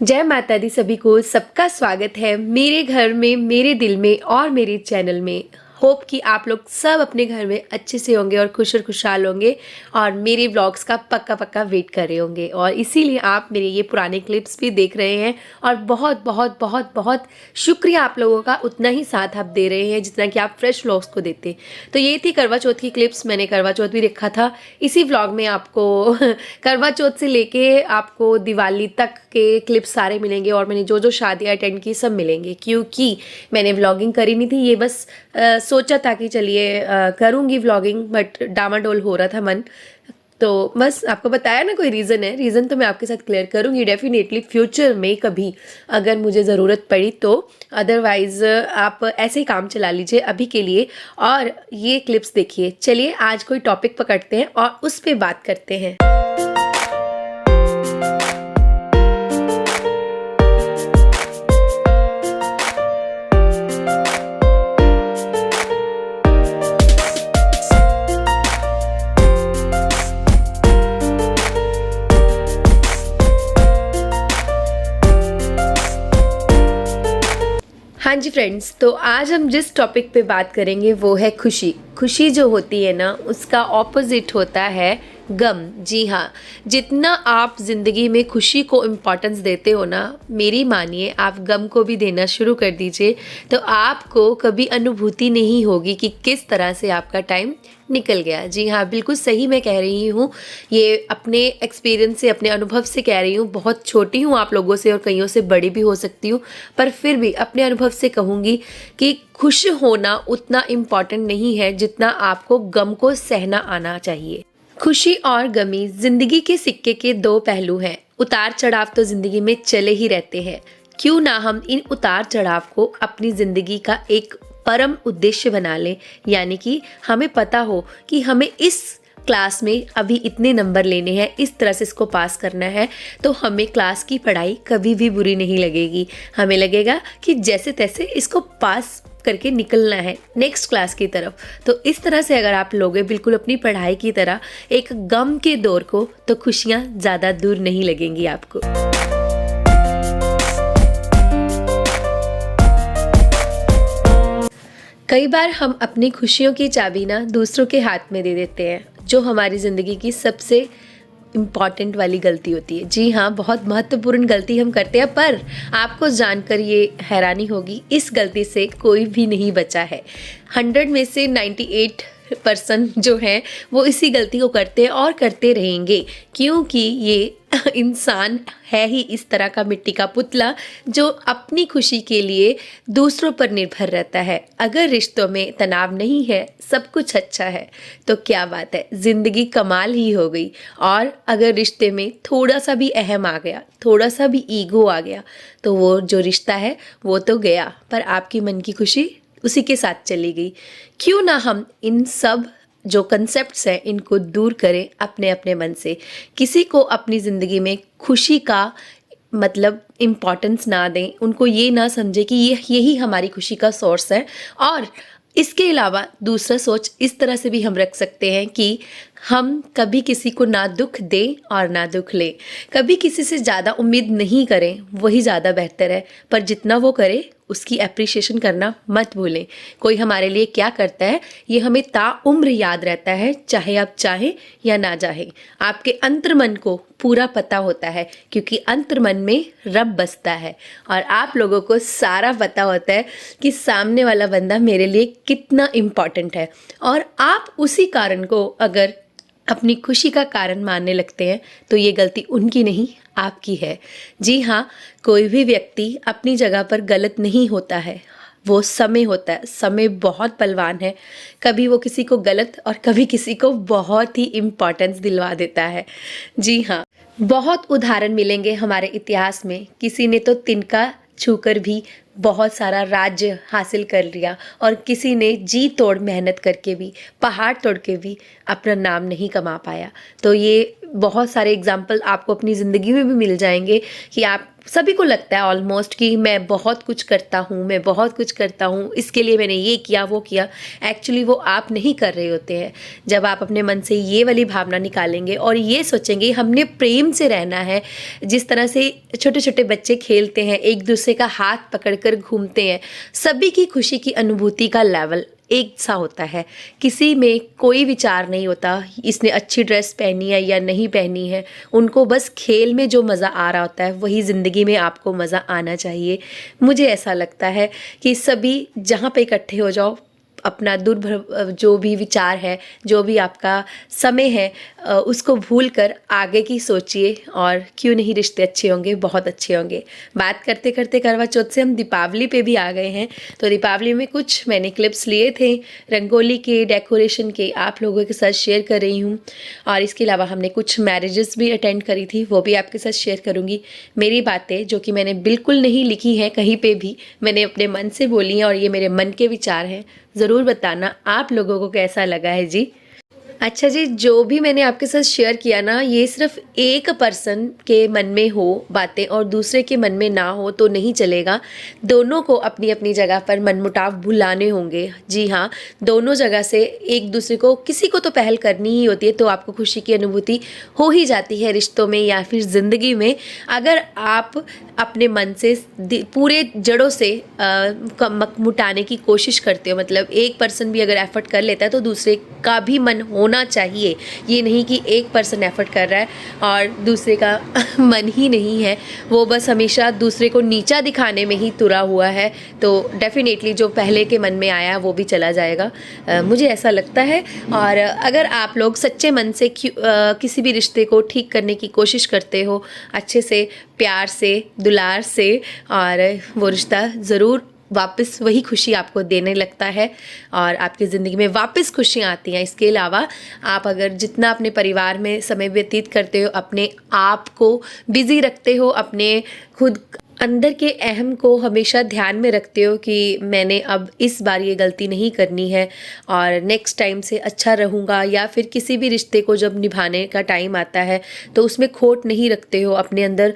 जय माता दी। सभी को सबका स्वागत है मेरे घर में, मेरे दिल में और मेरे चैनल में। होप कि आप लोग सब अपने घर में अच्छे से होंगे और खुश और खुशहाल होंगे और मेरे व्लॉग्स का पक्का पक्का वेट कर रहे होंगे और इसीलिए आप मेरे ये पुराने क्लिप्स भी देख रहे हैं। और बहुत बहुत बहुत बहुत शुक्रिया आप लोगों का, उतना ही साथ आप दे रहे हैं जितना कि आप फ्रेश व्लॉग्स को देते। तो ये थी करवा चौथ की क्लिप्स। मैंने करवा चौथ भी रखा था इसी व्लॉग में। आपको करवा चौथ से लेके आपको दिवाली तक के क्लिप्स सारे मिलेंगे और मैंने जो जो शादियाँ अटेंड की सब मिलेंगे, क्योंकि मैंने व्लॉगिंग करी नहीं थी। ये बस सोचा था कि चलिए करूँगी व्लॉगिंग, बट डामाडोल हो रहा था मन। तो बस आपको बताया ना, कोई रीज़न है, रीज़न तो मैं आपके साथ क्लियर करूँगी डेफिनेटली फ्यूचर में कभी अगर मुझे ज़रूरत पड़ी तो। अदरवाइज़ आप ऐसे ही काम चला लीजिए अभी के लिए और ये क्लिप्स देखिए। चलिए आज कोई टॉपिक पकड़ते हैं और उस पर बात करते हैं। हाँ जी फ्रेंड्स, तो आज हम जिस टॉपिक पे बात करेंगे वो है खुशी। खुशी जो होती है ना, उसका ऑपोजिट होता है गम। जी हाँ, जितना आप ज़िंदगी में खुशी को इम्पोर्टेंस देते हो ना, मेरी मानिए आप गम को भी देना शुरू कर दीजिए तो आपको कभी अनुभूति नहीं होगी कि किस तरह से आपका टाइम निकल गया। जी हाँ, बिल्कुल सही मैं कह रही हूँ। ये अपने एक्सपीरियंस से, अपने अनुभव से कह रही हूँ। बहुत छोटी हूँ आप लोगों से और कईयों से बड़ी भी हो सकती हूँ, पर फिर भी अपने अनुभव से कहूँगी कि खुश होना उतना इम्पॉर्टेंट नहीं है जितना आपको गम को सहना आना चाहिए। खुशी और गमी जिंदगी के सिक्के के दो पहलू हैं। उतार चढ़ाव तो जिंदगी में चले ही रहते हैं। क्यों ना हम इन उतार चढ़ाव को अपनी जिंदगी का एक परम उद्देश्य बना लें, यानी कि हमें पता हो कि हमें इस क्लास में अभी इतने नंबर लेने हैं, इस तरह से इसको पास करना है, तो हमें क्लास की पढ़ाई कभी भी बुरी नहीं लगेगी। हमें लगेगा कि जैसे तैसे इसको पास करके निकलना है नेक्स्ट क्लास की तरफ। तो इस तरह से अगर आप लोगे बिल्कुल अपनी पढ़ाई की तरह एक गम के दौर को, तो खुशियाँ ज़्यादा दूर नहीं लगेंगी आपको। कई बार हम अपनी खुशियों की चाबी ना दूसरों के हाथ में दे देते हैं, जो हमारी ज़िंदगी की सबसे इम्पॉर्टेंट वाली गलती होती है। जी हाँ, बहुत महत्वपूर्ण गलती हम करते हैं, पर आपको जानकर ये हैरानी होगी, इस गलती से कोई भी नहीं बचा है। 100 में से 98% जो हैं वो इसी गलती को करते हैं और करते रहेंगे, क्योंकि ये इंसान है ही इस तरह का मिट्टी का पुतला जो अपनी खुशी के लिए दूसरों पर निर्भर रहता है। अगर रिश्तों में तनाव नहीं है, सब कुछ अच्छा है, तो क्या बात है, ज़िंदगी कमाल ही हो गई। और अगर रिश्ते में थोड़ा सा भी अहम आ गया, थोड़ा सा भी ईगो आ गया, तो वो जो रिश्ता है वो तो गया, पर आपकी मन की खुशी उसी के साथ चली गई। क्यों ना हम इन सब जो कंसेप्ट्स हैं इनको दूर करें अपने अपने मन से। किसी को अपनी ज़िंदगी में खुशी का मतलब इम्पॉर्टेंस ना दें, उनको ये ना समझे कि यही हमारी खुशी का सोर्स है। और इसके अलावा दूसरा सोच इस तरह से भी हम रख सकते हैं कि हम कभी किसी को ना दुख दें और ना दुख लें। कभी किसी से ज़्यादा उम्मीद नहीं करें, वही ज़्यादा बेहतर है, पर जितना वो करे उसकी अप्रिशिएशन करना मत भूलें। कोई हमारे लिए क्या करता है ये हमें ताउम्र याद रहता है, चाहे आप चाहें या ना चाहें। आपके अंतर्मन को पूरा पता होता है, क्योंकि अंतर्मन में रब बसता है और आप लोगों को सारा पता होता है कि सामने वाला बंदा मेरे लिए कितना इम्पॉर्टेंट है। और आप उसी कारण को अगर अपनी खुशी का कारण मानने लगते हैं तो ये गलती उनकी नहीं, आपकी है। जी हाँ, कोई भी व्यक्ति अपनी जगह पर गलत नहीं होता है, वो समय होता है। समय बहुत बलवान है, कभी वो किसी को गलत और कभी किसी को बहुत ही इम्पोर्टेंस दिलवा देता है। जी हाँ, बहुत उदाहरण मिलेंगे हमारे इतिहास में। किसी ने तो तिनका छूकर भी बहुत सारा राज्य हासिल कर लिया और किसी ने जी तोड़ मेहनत करके भी, पहाड़ तोड़ के भी अपना नाम नहीं कमा पाया। तो ये बहुत सारे एग्जाम्पल आपको अपनी ज़िंदगी में भी मिल जाएंगे कि आप सभी को लगता है ऑलमोस्ट कि मैं बहुत कुछ करता हूँ, मैं बहुत कुछ करता हूँ, इसके लिए मैंने ये किया वो किया। एक्चुअली वो आप नहीं कर रहे होते हैं। जब आप अपने मन से ये वाली भावना निकालेंगे और ये सोचेंगे हमने प्रेम से रहना है, जिस तरह से छोटे छोटे बच्चे खेलते हैं, एक दूसरे का हाथ पकड़कर घूमते हैं, सभी की खुशी की अनुभूति का लेवल एक सा होता है। किसी में कोई विचार नहीं होता इसने अच्छी ड्रेस पहनी है या नहीं पहनी है, उनको बस खेल में जो मज़ा आ रहा होता है वही ज़िंदगी में आपको मज़ा आना चाहिए। मुझे ऐसा लगता है कि सभी जहाँ पे इकट्ठे हो जाओ, अपना जो भी विचार है, जो भी आपका समय है, उसको भूल कर आगे की सोचिए और क्यों नहीं रिश्ते अच्छे होंगे, बहुत अच्छे होंगे। बात करते करते करवा चौथ से हम दीपावली पे भी आ गए हैं। तो दीपावली में कुछ मैंने क्लिप्स लिए थे रंगोली के, डेकोरेशन के, आप लोगों के साथ शेयर कर रही हूँ। और इसके अलावा हमने कुछ मैरिजेस भी अटेंड करी थी, वो भी आपके साथ शेयर करूँगी। मेरी बातें जो कि मैंने बिल्कुल नहीं लिखी हैं कहीं पे भी, मैंने अपने मन से बोली हैं और ये मेरे मन के विचार हैं। ज़रूर बताना आप लोगों को कैसा लगा है जी। अच्छा जी, जो भी मैंने आपके साथ शेयर किया ना, ये सिर्फ एक पर्सन के मन में हो बातें और दूसरे के मन में ना हो तो नहीं चलेगा। दोनों को अपनी अपनी जगह पर मनमुटाव भुलाने होंगे। जी हाँ, दोनों जगह से एक दूसरे को, किसी को तो पहल करनी ही होती है, तो आपको खुशी की अनुभूति हो ही जाती है रिश्तों में या फिर ज़िंदगी में। अगर आप अपने मन से पूरे जड़ों से मुटाने की कोशिश करते हो, मतलब एक पर्सन भी अगर एफर्ट कर लेता है तो दूसरे का भी मन होना चाहिए। ये नहीं कि एक पर्सन एफर्ट कर रहा है और दूसरे का मन ही नहीं है, वो बस हमेशा दूसरे को नीचा दिखाने में ही तुरा हुआ है, तो डेफिनेटली जो पहले के मन में आया वो भी चला जाएगा। मुझे ऐसा लगता है। और अगर आप लोग सच्चे मन से किसी भी रिश्ते को ठीक करने की कोशिश करते हो, अच्छे से, प्यार से, दुलार से, और वो रिश्ता ज़रूर वापस वही खुशी आपको देने लगता है और आपकी ज़िंदगी में वापस खुशियाँ आती हैं। इसके अलावा आप अगर जितना अपने परिवार में समय व्यतीत करते हो, अपने आप को बिज़ी रखते हो, अपने खुद अंदर के अहम को हमेशा ध्यान में रखते हो कि मैंने अब इस बार ये गलती नहीं करनी है और नेक्स्ट टाइम से अच्छा रहूँगा, या फिर किसी भी रिश्ते को जब निभाने का टाइम आता है तो उसमें खोट नहीं रखते हो, अपने अंदर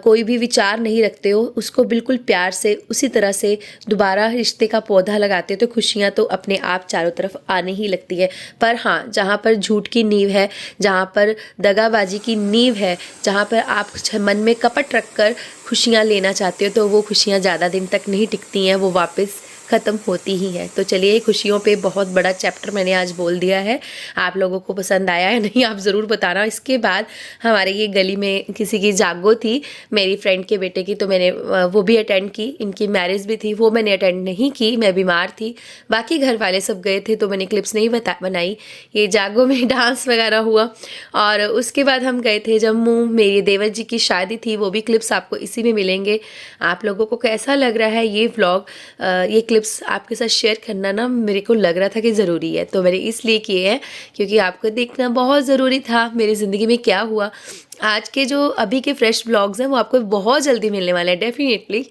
कोई भी विचार नहीं रखते हो, उसको बिल्कुल प्यार से उसी तरह से दोबारा रिश्ते का पौधा लगाते हो, तो खुशियाँ तो अपने आप चारों तरफ आने ही लगती है। पर हाँ, जहाँ पर झूठ की नींव है, जहाँ पर दगाबाजी की नींव है, जहाँ पर आप मन में कपट रखकर खुशियाँ लेना चाहते हो, तो वो खुशियाँ ज़्यादा दिन तक नहीं टिकती हैं, वो वापस ख़त्म होती ही है। तो चलिए, खुशियों पे बहुत बड़ा चैप्टर मैंने आज बोल दिया है। आप लोगों को पसंद आया है नहीं, आप ज़रूर बताना। इसके बाद हमारे ये गली में किसी की जागो थी, मेरी फ्रेंड के बेटे की, तो मैंने वो भी अटेंड की। इनकी मैरिज भी थी, वो मैंने अटेंड नहीं की, मैं बीमार थी। बाकी घर वाले सब गए थे तो मैंने क्लिप्स नहीं बनाई। ये जागो में डांस वगैरह हुआ और उसके बाद हम गए थे जम्मू, मेरी देवर जी की शादी थी, वो भी क्लिप्स आपको इसी में मिलेंगे। आप लोगों को कैसा लग रहा है ये व्लॉग, ये क्लिप्स आपके साथ शेयर करना ना मेरे को लग रहा था कि ज़रूरी है, तो मैंने इसलिए किए हैं क्योंकि आपको देखना बहुत ज़रूरी था मेरी ज़िंदगी में क्या हुआ। आज के जो अभी के फ्रेश व्लॉग्स हैं वो आपको बहुत जल्दी मिलने वाले हैं, डेफिनेटली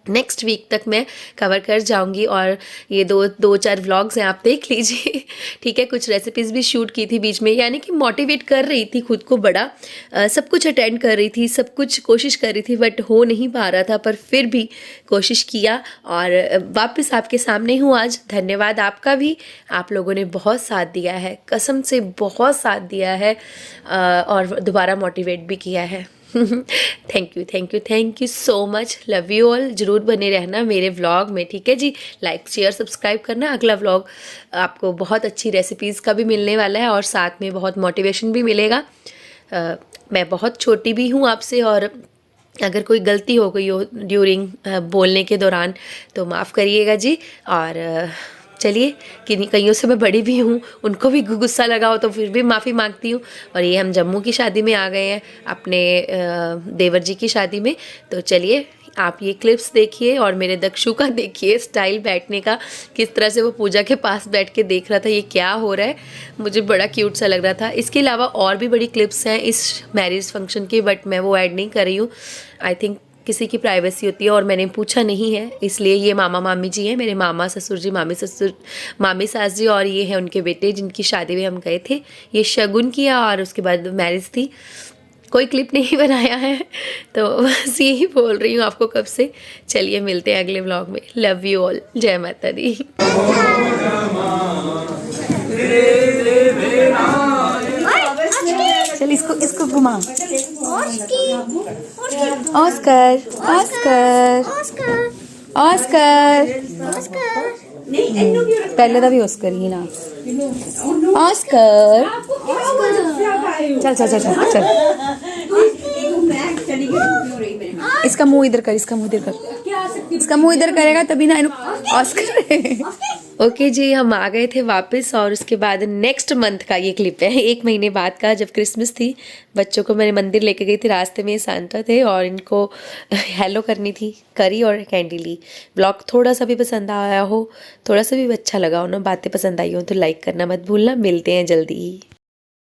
नेक्स्ट वीक तक मैं कवर कर जाऊंगी। और ये दो चार व्लॉग्स हैं, आप देख लीजिए। ठीक है, कुछ रेसिपीज़ भी शूट की थी बीच में, यानी कि मोटिवेट कर रही थी खुद को बड़ा, सब कुछ अटेंड कर रही थी, सब कुछ कोशिश कर रही थी, बट हो नहीं पा रहा था, पर फिर भी कोशिश किया और वापस आपके सामने हूँ आज। धन्यवाद आपका भी, आप लोगों ने बहुत साथ दिया है, कसम से बहुत साथ दिया है और दोबारा मोटिवेट भी किया है। Thank you so much, love you all. ज़रूर बने रहना मेरे व्लॉग में, ठीक है जी। लाइक शेयर सब्सक्राइब करना। अगला व्लॉग आपको बहुत अच्छी रेसिपीज़ का भी मिलने वाला है और साथ में बहुत मोटिवेशन भी मिलेगा। मैं बहुत छोटी भी हूँ आपसे, और अगर कोई गलती हो गई हो ड्यूरिंग बोलने के दौरान तो माफ़ करिएगा जी। और चलिए, कईयों से मैं बड़ी भी हूँ, उनको भी गुस्सा लगा हो तो फिर भी माफ़ी मांगती हूँ। और ये हम जम्मू की शादी में आ गए हैं, अपने देवर जी की शादी में। तो चलिए, आप ये क्लिप्स देखिए और मेरे दक्षु का देखिए स्टाइल बैठने का, किस तरह से वो पूजा के पास बैठ के देख रहा था ये क्या हो रहा है, मुझे बड़ा क्यूट सा लग रहा था। इसके अलावा और भी बड़ी क्लिप्स हैं इस मैरिज फंक्शन की, बट मैं वो ऐड नहीं कर रही हूँ। आई थिंक किसी की प्राइवेसी होती है और मैंने पूछा नहीं है, इसलिए ये मामा मामी जी हैं, मेरे मामा ससुर जी, मामी सास जी, और ये हैं उनके बेटे जिनकी शादी में हम गए थे। ये शगुन किया और उसके बाद मैरिज थी। कोई क्लिप नहीं बनाया है, तो बस यही बोल रही हूँ आपको कब से। चलिए मिलते हैं अगले व्लॉग में। लव यू ऑल, जय माता दी। चल इसको घुमा। ऑस्कर ऑस्कर ऑस्कर पहले तो भी ऑस्कर ही ना। ऑस्कर चल चल चल चल चल। इसका मुंह इधर कर, इसका मुंह इधर कर, इसका मुंह इधर करेगा तभी ना ऑस्कर। ओके जी, हम आ गए थे वापस और उसके बाद नेक्स्ट मंथ का ये क्लिप है, 1 महीने बाद का, जब क्रिसमस थी। बच्चों को मैंने मंदिर लेके गई थी, रास्ते में सांता थे और इनको हेलो करनी थी, करी और कैंडी ली। ब्लॉग थोड़ा सा भी पसंद आया हो, थोड़ा सा भी अच्छा लगा हो ना, बातें पसंद आई हो तो लाइक करना मत भूलना। मिलते हैं जल्दी ही।